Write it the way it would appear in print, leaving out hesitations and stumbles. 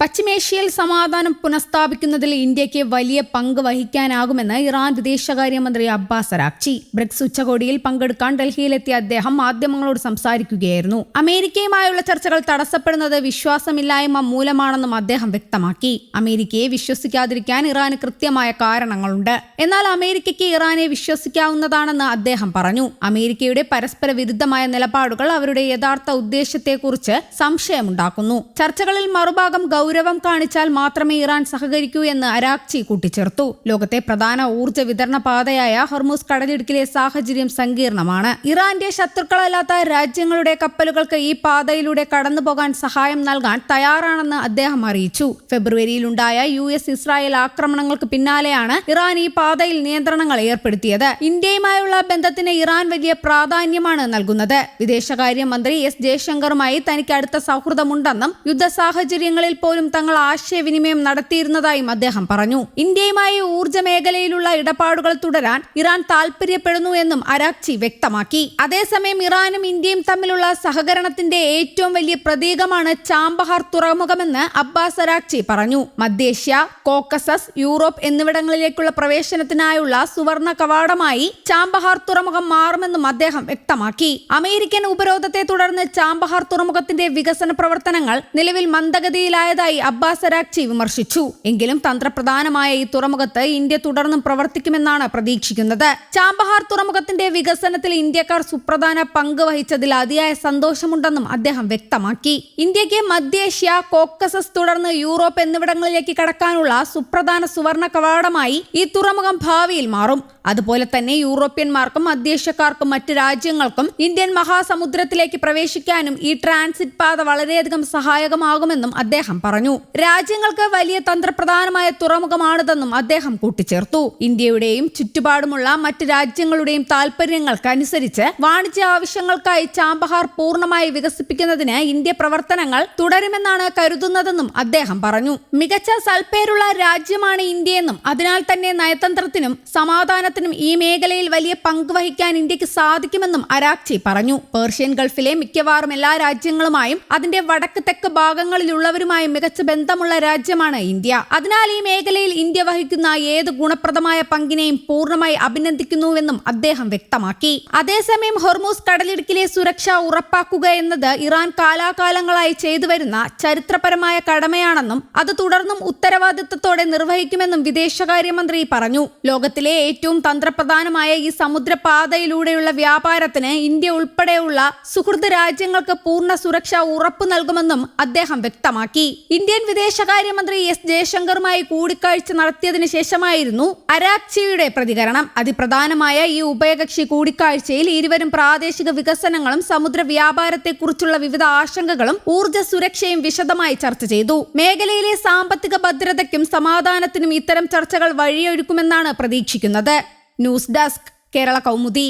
പശ്ചിമേഷ്യയിൽ സമാധാനം പുനഃസ്ഥാപിക്കുന്നതിൽ ഇന്ത്യക്ക് വലിയ പങ്ക് വഹിക്കാനാകുമെന്ന് ഇറാൻ വിദേശകാര്യമന്ത്രി അബ്ബാസ് അരാക്ചി. ബ്രിക്സ് ഉച്ചകോടിയിൽ പങ്കെടുക്കാൻ ഡൽഹിയിലെത്തിയ അദ്ദേഹം മാധ്യമങ്ങളോട് സംസാരിക്കുകയായിരുന്നു. അമേരിക്കയുമായുള്ള ചർച്ചകൾ തടസ്സപ്പെടുന്നത് വിശ്വാസമില്ലായ്മ മൂലമാണെന്നും അദ്ദേഹം വ്യക്തമാക്കി. അമേരിക്കയെ വിശ്വസിക്കാതിരിക്കാൻ ഇറാന് കൃത്യമായ കാരണങ്ങളുണ്ട്. എന്നാൽ അമേരിക്കയ്ക്ക് ഇറാനെ വിശ്വസിക്കാവുന്നതാണെന്ന് അദ്ദേഹം പറഞ്ഞു. അമേരിക്കയുടെ പരസ്പര വിരുദ്ധമായ നിലപാടുകൾ അവരുടെ യഥാർത്ഥ ഉദ്ദേശത്തെക്കുറിച്ച് സംശയമുണ്ടാക്കുന്നു. ചർച്ചകളിൽ മറുഭാഗം ഗൗരവം കാണിച്ചാൽ മാത്രമേ ഇറാൻ സഹകരിക്കൂ എന്ന് അരാക്ചി കൂട്ടിച്ചേർത്തു. ലോകത്തെ പ്രധാന ഊർജ്ജ വിതരണ പാതയായ ഹോർമുസ് കടലിടുക്കിലെ സാഹചര്യം സങ്കീർണമാണ്. ഇറാന്റെ ശത്രുക്കളല്ലാത്ത രാജ്യങ്ങളുടെ കപ്പലുകൾക്ക് ഈ പാതയിലൂടെ കടന്നുപോകാൻ സഹായം നൽകാൻ തയ്യാറാണെന്ന് അദ്ദേഹം അറിയിച്ചു. ഫെബ്രുവരിയിലുണ്ടായ US-ഇസ്രായേൽ ആക്രമണങ്ങൾക്ക് പിന്നാലെയാണ് ഇറാൻ ഈ പാതയിൽ നിയന്ത്രണങ്ങൾ ഏർപ്പെടുത്തിയത്. ഇന്ത്യയുമായുള്ള ബന്ധത്തിന് ഇറാൻ വലിയ പ്രാധാന്യമാണ് നൽകുന്നത്. വിദേശകാര്യമന്ത്രി S ജയശങ്കറുമായി തനിക്ക് അടുത്ത സൗഹൃദമുണ്ടെന്നും യുദ്ധ സാഹചര്യങ്ങളിൽ പോലും തങ്ങൾ ആശയവിനിമയം നടത്തിയിരുന്നതായും അദ്ദേഹം പറഞ്ഞു. ഇന്ത്യയുമായി ഊർജ്ജ മേഖലയിലുള്ള ഇടപാടുകൾ തുടരാൻ ഇറാൻ താൽപര്യപ്പെടുന്നു എന്നും അരാക്ചി വ്യക്തമാക്കി. അതേസമയം ഇറാനും ഇന്ത്യയും തമ്മിലുള്ള സഹകരണത്തിന്റെ ഏറ്റവും വലിയ പ്രതീകമാണ് ചാബഹാർ തുറമുഖമെന്ന് അബ്ബാസ് അരാക്ചി പറഞ്ഞു. മധ്യേഷ്യ, കോക്കസസ്, യൂറോപ്പ് എന്നിവിടങ്ങളിലേക്കുള്ള പ്രവേശനത്തിനായുള്ള സുവർണ കവാടമായി ചാബഹാർ തുറമുഖം മാറുമെന്നും അദ്ദേഹം വ്യക്തമാക്കി. അമേരിക്കൻ ഉപരോധത്തെ തുടർന്ന് ചാബഹാർ തുറമുഖത്തിന്റെ വികസന പ്രവർത്തനങ്ങൾ നിലവിൽ മന്ദഗതിയിലായതായി അബ്ബാസ് അരാക്ചി വിമർശിച്ചു. എങ്കിലും തന്ത്രപ്രധാനമായ ഈ തുറമുഖത്ത് ഇന്ത്യ തുടർന്നും പ്രവർത്തിക്കുമെന്നാണ് പ്രതീക്ഷിക്കുന്നത്. ചാബഹാർ തുറമുഖത്തിന്റെ വികസനത്തിൽ ഇന്ത്യക്കാർ സുപ്രധാന പങ്ക് വഹിച്ചതിൽ അതിയായ സന്തോഷമുണ്ടെന്നും അദ്ദേഹം വ്യക്തമാക്കി. ഇന്ത്യക്ക് മധ്യേഷ്യ, കോക്കസസ് തുടർന്ന് യൂറോപ്പ് എന്നിവിടങ്ങളിലേക്ക് കടക്കാനുള്ള സുപ്രധാന സുവർണ കവാടമായി ഈ തുറമുഖം ഭാവിയിൽ മാറും. അതുപോലെ തന്നെ യൂറോപ്യന്മാർക്കും മധ്യേഷ്യക്കാർക്കും മറ്റ് രാജ്യങ്ങൾക്കും ഇന്ത്യൻ മഹാസമുദ്രത്തിലേക്ക് പ്രവേശിക്കാനും ഈ ട്രാൻസിറ്റ് പാത വളരെയധികം സഹായകമാകുമെന്നും അദ്ദേഹം പറഞ്ഞു. രാജ്യങ്ങൾക്ക് വലിയ തന്ത്രപ്രധാനമായ തുറമുഖമാണിതെന്നും അദ്ദേഹം കൂട്ടിച്ചേർത്തു. ഇന്ത്യയുടെയും ചുറ്റുപാടുമുള്ള മറ്റ് രാജ്യങ്ങളുടെയും താൽപര്യങ്ങൾക്കനുസരിച്ച് വാണിജ്യ ആവശ്യങ്ങൾക്കായി ചാബഹാർ പൂർണ്ണമായി വികസിപ്പിക്കുന്നതിന് ഇന്ത്യ പ്രവർത്തനങ്ങൾ തുടരുമെന്നാണ് കരുതുന്നതെന്നും അദ്ദേഹം പറഞ്ഞു. മികച്ച സൽപ്പേരുള്ള രാജ്യമാണ് ഇന്ത്യയെന്നും അതിനാൽ തന്നെ നയതന്ത്രത്തിനും സമാധാനത്തിനും ഈ മേഖലയിൽ വലിയ പങ്ക് വഹിക്കാൻ ഇന്ത്യക്ക് സാധിക്കുമെന്നും അരാക്ചി പറഞ്ഞു. പേർഷ്യൻ ഗൾഫിലെ മിക്കവാറും എല്ലാ രാജ്യങ്ങളുമായും അതിന്റെ വടക്ക് തെക്ക് ഭാഗങ്ങളിലുള്ളവരുമായും മികച്ച ബന്ധമുള്ള രാജ്യമാണ് ഇന്ത്യ. അതിനാൽ ഈ മേഖലയിൽ ഇന്ത്യ വഹിക്കുന്ന ഏത് ഗുണപ്രദമായ പങ്കിനെയും പൂർണ്ണമായി അഭിനന്ദിക്കുന്നുവെന്നും അദ്ദേഹം വ്യക്തമാക്കി. അതേസമയം ഹോർമുസ് കടലിടുക്കിലെ സുരക്ഷ ഉറപ്പാക്കുക എന്നത് ഇറാൻ കാലാകാലങ്ങളായി ചെയ്തുവരുന്ന ചരിത്രപരമായ കടമയാണെന്നും അത് തുടർന്നും ഉത്തരവാദിത്തത്തോടെ നിർവഹിക്കുമെന്നും വിദേശകാര്യമന്ത്രി പറഞ്ഞു. ലോകത്തിലെ ഏറ്റവും തന്ത്രപ്രധാനമായ ഈ സമുദ്രപാതയിലൂടെയുള്ള വ്യാപാരത്തിന് ഇന്ത്യ ഉൾപ്പെടെയുള്ള സുഹൃത്ത് രാജ്യങ്ങൾക്ക് പൂർണ്ണ സുരക്ഷ ഉറപ്പു നൽകുമെന്നും അദ്ദേഹം വ്യക്തമാക്കി. ഇന്ത്യൻ വിദേശകാര്യമന്ത്രി S ജയശങ്കറുമായി കൂടിക്കാഴ്ച നടത്തിയതിനു ശേഷമായിരുന്നു അരാക്ചിയുടെ പ്രതികരണം. അതിപ്രധാനമായ ഈ ഉഭയകക്ഷി കൂടിക്കാഴ്ചയിൽ ഇരുവരും പ്രാദേശിക വികസനങ്ങളും സമുദ്ര വ്യാപാരത്തെക്കുറിച്ചുള്ള വിവിധ ആശങ്കകളും ഊർജ്ജ സുരക്ഷയും വിശദമായി ചർച്ച ചെയ്തു. മേഖലയിലെ സാമ്പത്തിക ഭദ്രതയ്ക്കും സമാധാനത്തിനും ഇത്തരം ചർച്ചകൾ വഴിയൊരുക്കുമെന്നാണ് പ്രതീക്ഷിക്കുന്നത്. News desk, Kerala Kaumudi.